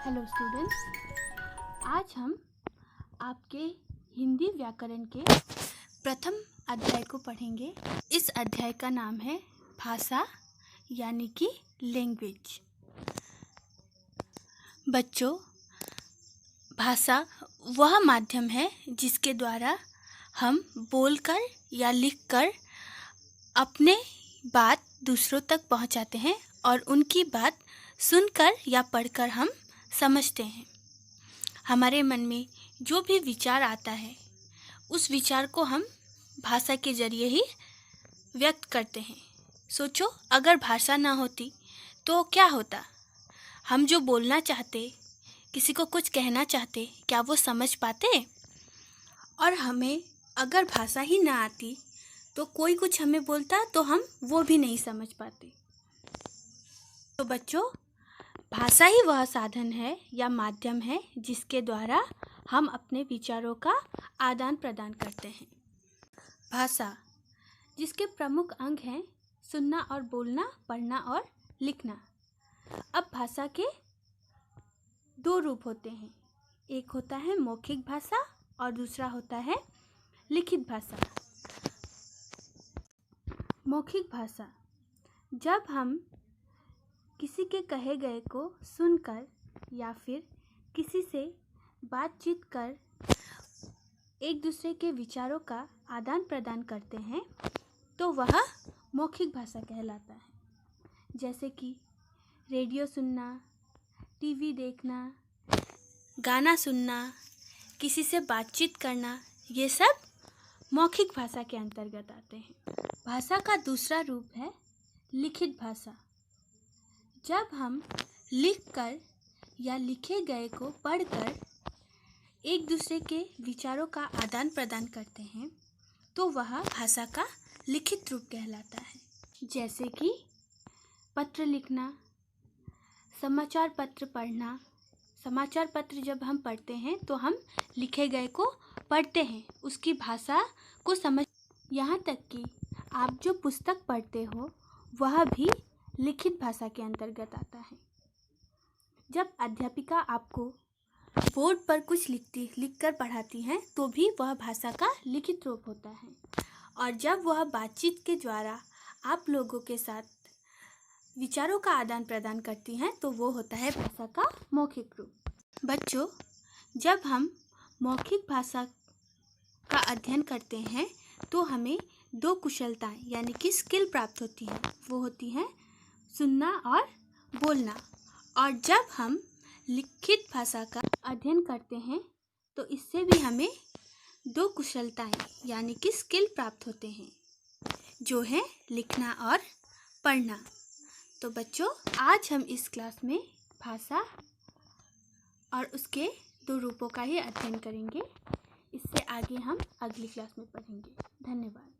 Hello students, आज हम आपके हिंदी व्याकरण के प्रथम अध्याय को पढ़ेंगे। इस अध्याय का नाम है भाषा यानी कि लैंग्वेज। बच्चों, भाषा वह माध्यम है जिसके द्वारा हम बोलकर या लिखकर अपने बात दूसरों तक पहुंचाते हैं और उनकी बात सुनकर या पढ़कर हम समझते हैं। हमारे मन में जो भी विचार आता है उस विचार को हम भाषा के जरिए ही व्यक्त करते हैं। सोचो, अगर भाषा ना होती तो क्या होता? हम जो बोलना चाहते, किसी को कुछ कहना चाहते, क्या वो समझ पाते? और हमें अगर भाषा ही ना आती तो कोई कुछ हमें बोलता तो हम वो भी नहीं समझ पाते। तो बच्चों, भाषा ही वह साधन है या माध्यम है जिसके द्वारा हम अपने विचारों का आदान प्रदान करते हैं। भाषा जिसके प्रमुख अंग हैं सुनना और बोलना, पढ़ना और लिखना। अब भाषा के दो रूप होते हैं, एक होता है मौखिक भाषा और दूसरा होता है लिखित भाषा। मौखिक भाषा, जब हम किसी के कहे गए को सुनकर या फिर किसी से बातचीत कर एक दूसरे के विचारों का आदान प्रदान करते हैं तो वह मौखिक भाषा कहलाता है। जैसे कि रेडियो सुनना, टीवी देखना, गाना सुनना, किसी से बातचीत करना, ये सब मौखिक भाषा के अंतर्गत आते हैं। भाषा का दूसरा रूप है लिखित भाषा। जब हम लिखकर या लिखे गए को पढ़कर एक दूसरे के विचारों का आदान प्रदान करते हैं तो वह भाषा का लिखित रूप कहलाता है। जैसे कि पत्र लिखना, समाचार पत्र पढ़ना। समाचार पत्र जब हम पढ़ते हैं तो हम लिखे गए को पढ़ते हैं, उसकी भाषा को समझ। यहाँ तक कि आप जो पुस्तक पढ़ते हो वह भी लिखित भाषा के अंतर्गत आता है। जब अध्यापिका आपको बोर्ड पर कुछ लिखकर पढ़ाती हैं तो भी वह भाषा का लिखित रूप होता है, और जब वह बातचीत के द्वारा आप लोगों के साथ विचारों का आदान प्रदान करती हैं तो वो होता है भाषा का मौखिक रूप। बच्चों, जब हम मौखिक भाषा का अध्ययन करते हैं तो हमें दो कुशलताएं यानी कि स्किल प्राप्त होती हैं। वो होती हैं सुनना और बोलना। और जब हम लिखित भाषा का अध्ययन करते हैं तो इससे भी हमें दो कुशलताएं यानी कि स्किल प्राप्त होते हैं, जो है लिखना और पढ़ना। तो बच्चों, आज हम इस क्लास में भाषा और उसके दो रूपों का ही अध्ययन करेंगे। इससे आगे हम अगली क्लास में पढ़ेंगे। धन्यवाद।